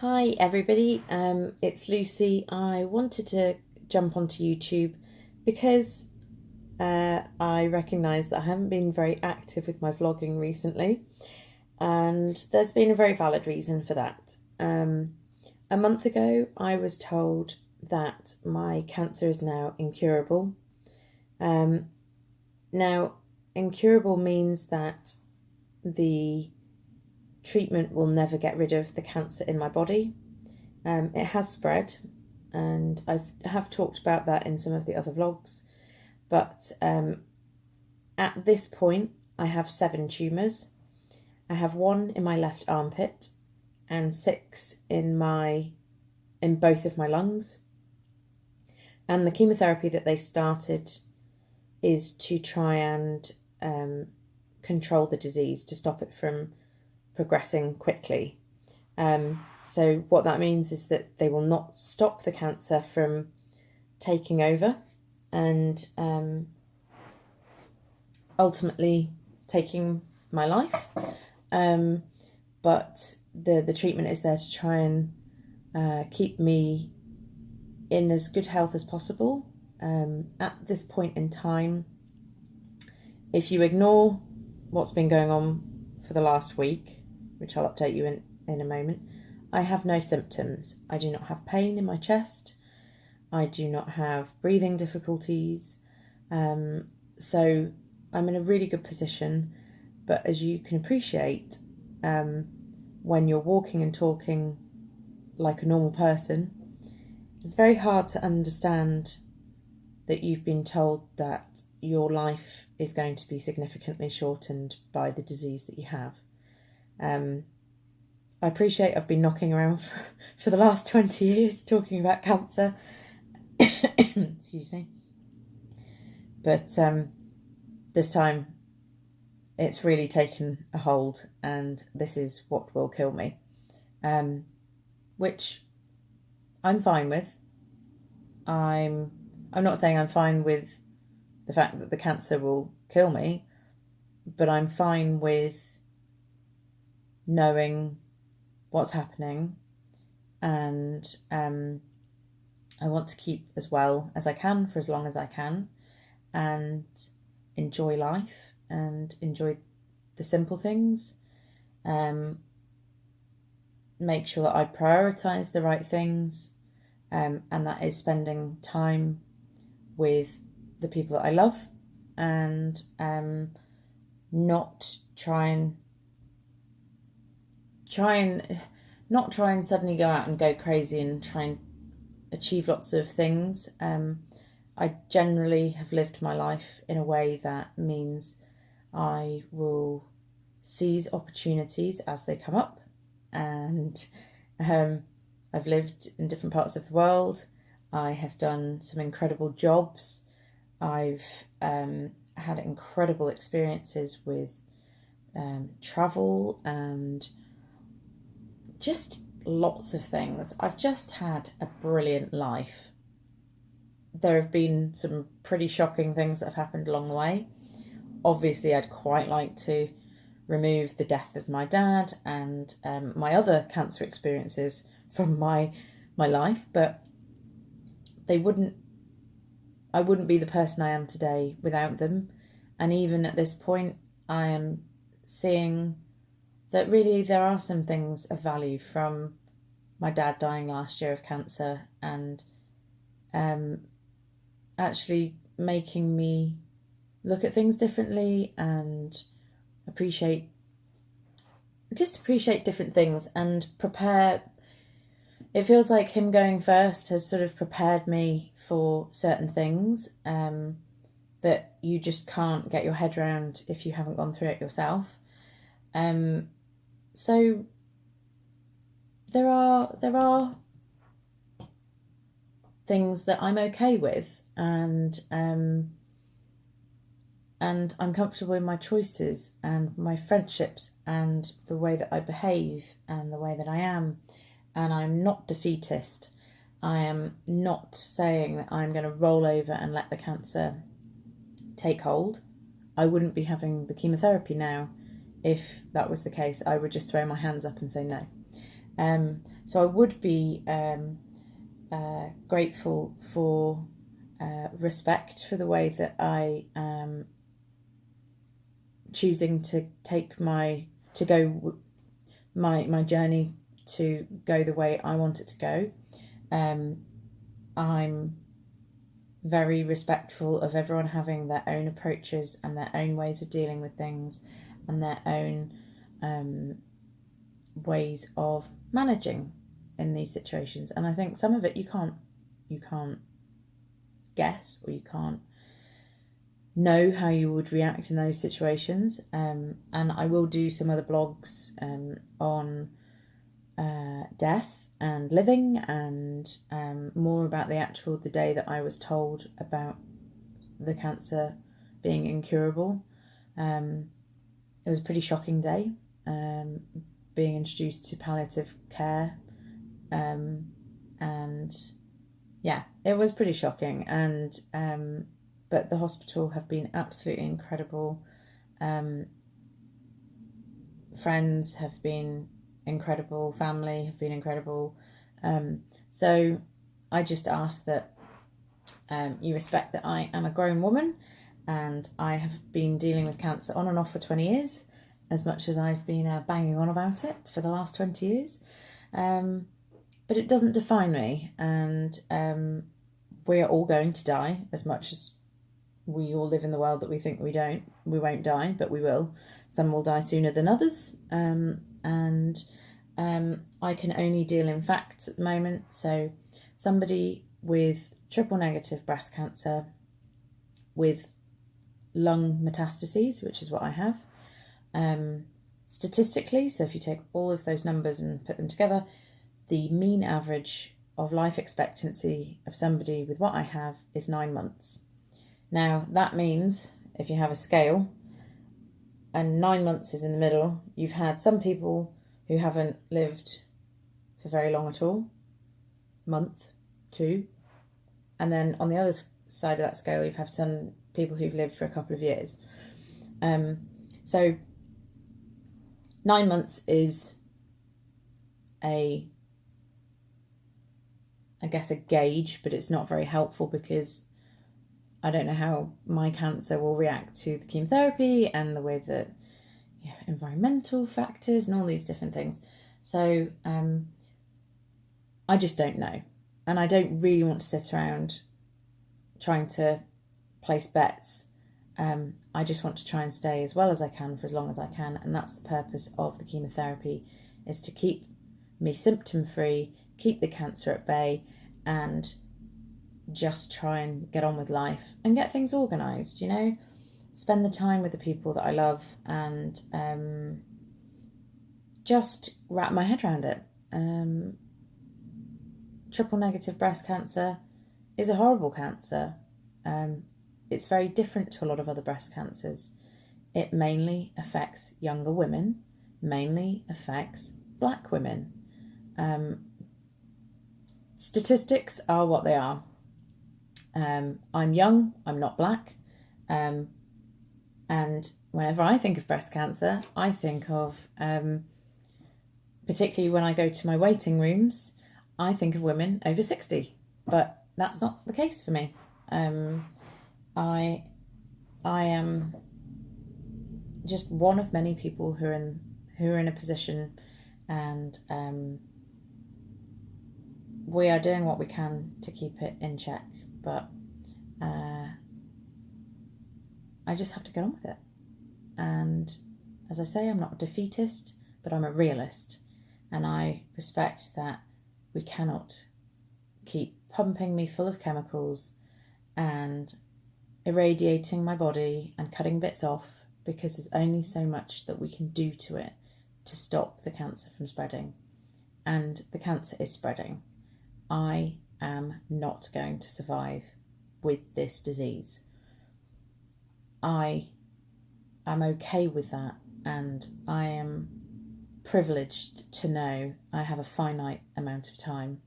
Hi everybody, it's Lucy. I wanted to jump onto YouTube because I recognise that I haven't been very active with my vlogging recently, and there's been a very valid reason for that. A month ago, I was told that my cancer is now incurable. Now, incurable means that the treatment will never get rid of the cancer in my body. It has spread, and I have talked about that in some of the other vlogs, but at this point I have 7 tumours. I have 1 in my left armpit and 6 in both of my lungs, and the chemotherapy that they started is to try and control the disease, to stop it from progressing quickly. So what that means is that they will not stop the cancer from taking over and ultimately taking my life. But the treatment is there to try and keep me in as good health as possible. At this point in time, if you ignore what's been going on for the last week, which I'll update you in a moment, I have no symptoms. I do not have pain in my chest. I do not have breathing difficulties. So I'm in a really good position. But as you can appreciate, when you're walking and talking like a normal person, it's very hard to understand that you've been told that your life is going to be significantly shortened by the disease that you have. I appreciate I've been knocking around for the last 20 years talking about cancer. Excuse me. But this time it's really taken a hold, and this is what will kill me. Which I'm fine with. I'm not saying I'm fine with the fact that the cancer will kill me, but I'm fine with knowing what's happening, and I want to keep as well as I can for as long as I can, and enjoy life and enjoy the simple things. Make sure that I prioritise the right things, and that is spending time with the people that I love, and not try and suddenly go out and go crazy and try and achieve lots of things. I generally have lived my life in a way that means I will seize opportunities as they come up, and I've lived in different parts of the world. I have done some incredible jobs. I've had incredible experiences with travel and just lots of things. I've just had a brilliant life. There have been some pretty shocking things that have happened along the way. Obviously, I'd quite like to remove the death of my dad and my other cancer experiences from my life, but I wouldn't be the person I am today without them. And even at this point, I am seeing that really there are some things of value from my dad dying last year of cancer, and actually making me look at things differently and appreciate different things and prepare. It feels like him going first has sort of prepared me for certain things that you just can't get your head around if you haven't gone through it yourself. So there are things that I'm okay with, and I'm comfortable in my choices and my friendships and the way that I behave and the way that I am, and I'm not defeatist. I am not saying that I'm going to roll over and let the cancer take hold. I wouldn't be having the chemotherapy now if that was the case. I would just throw my hands up and say no. So I would be grateful for respect for the way that I am choosing to take my journey to go the way I want it to go. I'm very respectful of everyone having their own approaches and their own ways of dealing with things and their own ways of managing in these situations. And I think some of it you can't guess, or you can't know how you would react in those situations. And I will do some other blogs on death and living, and more about the day that I was told about the cancer being incurable. It was a pretty shocking day, being introduced to palliative care, and yeah, it was pretty shocking. And but the hospital have been absolutely incredible. Friends have been incredible, family have been incredible. So I just ask that you respect that I am a grown woman, and I have been dealing with cancer on and off for 20 years, as much as I've been banging on about it for the last 20 years. But it doesn't define me, and we are all going to die, as much as we all live in the world that we think we won't die, but we will. Some will die sooner than others, and I can only deal in facts at the moment. So somebody with triple negative breast cancer with lung metastases, which is what I have, statistically, so if you take all of those numbers and put them together, the mean average of life expectancy of somebody with what I have is 9 months. Now, that means if you have a scale and 9 months is in the middle, you've had some people who haven't lived for very long at all, month, 2. And then on the other side of that scale, you've had some people who've lived for a couple of years. So 9 months is a gauge, but it's not very helpful, because I don't know how my cancer will react to the chemotherapy and the way that environmental factors and all these different things. So I just don't know. And I don't really want to sit around trying to place bets. I just want to try and stay as well as I can for as long as I can. And that's the purpose of the chemotherapy, is to keep me symptom-free, keep the cancer at bay, and just try and get on with life and get things organised, spend the time with the people that I love, and just wrap my head around it. Triple negative breast cancer is a horrible cancer. It's very different to a lot of other breast cancers. It mainly affects younger women, mainly affects black women. Statistics are what they are. I'm young, I'm not black, and whenever I think of breast cancer, I think of, particularly when I go to my waiting rooms, I think of women over 60, but that's not the case for me. I am just one of many people who are in a position, and we are doing what we can to keep it in check, but I just have to get on with it. And as I say, I'm not a defeatist, but I'm a realist, and I respect that we cannot keep pumping me full of chemicals and irradiating my body and cutting bits off, because there's only so much that we can do to it to stop the cancer from spreading. And the cancer is spreading. I am not going to survive with this disease. I am okay with that, and I am privileged to know I have a finite amount of time,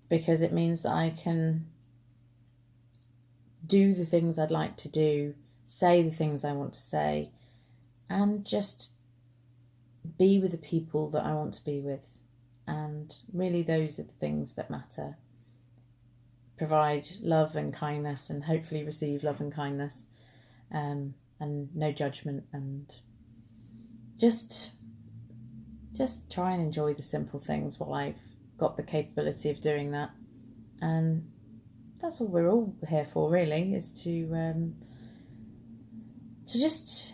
because it means that I can do the things I'd like to do, say the things I want to say, and just be with the people that I want to be with. And really those are the things that matter. Provide love and kindness, and hopefully receive love and kindness, and no judgment, and just try and enjoy the simple things while I've got the capability of doing that. And that's all we're all here for, really, is to just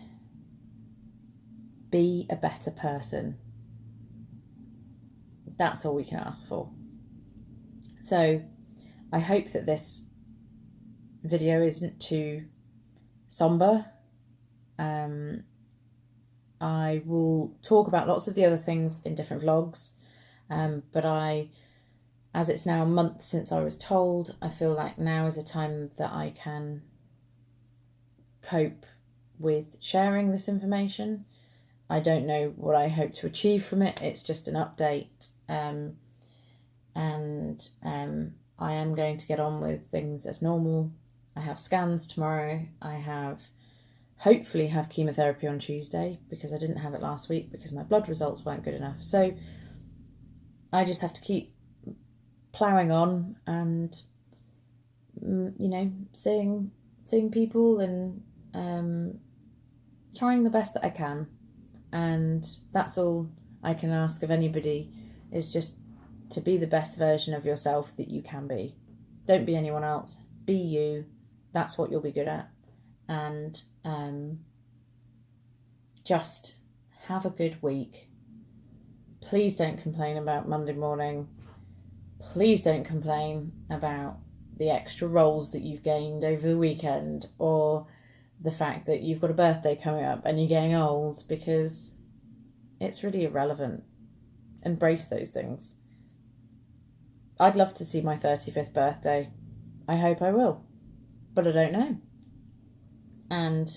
be a better person. That's all we can ask for. So I hope that this video isn't too somber. I will talk about lots of the other things in different vlogs, but as it's now a month since I was told, I feel like now is a time that I can cope with sharing this information. I don't know what I hope to achieve from it. It's just an update, and I am going to get on with things as normal. I have scans tomorrow. I hopefully have chemotherapy on Tuesday, because I didn't have it last week because my blood results weren't good enough. So I just have to keep ploughing on and, seeing people and trying the best that I can. And that's all I can ask of anybody, is just to be the best version of yourself that you can be. Don't be anyone else. Be you. That's what you'll be good at. And just have a good week. Please don't complain about Monday morning. Please don't complain about the extra rolls that you've gained over the weekend, or the fact that you've got a birthday coming up and you're getting old, because it's really irrelevant. Embrace those things. I'd love to see my 35th birthday. I hope I will, but I don't know. And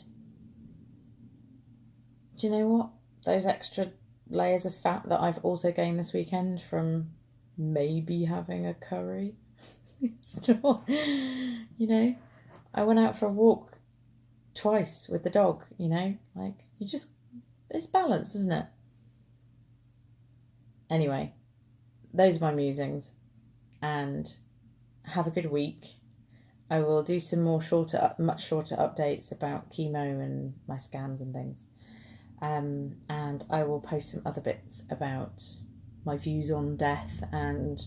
do you know what? Those extra layers of fat that I've also gained this weekend from maybe having a curry, it's not, I went out for a walk twice with the dog, it's balance, isn't it? Anyway, those are my musings, and have a good week. I will do some more much shorter updates about chemo and my scans and things. And I will post some other bits about my views on death and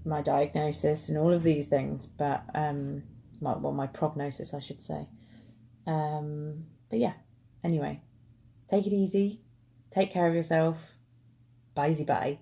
my diagnosis and all of these things. But, my prognosis, I should say. But yeah, anyway, take it easy. Take care of yourself. Bye-bye.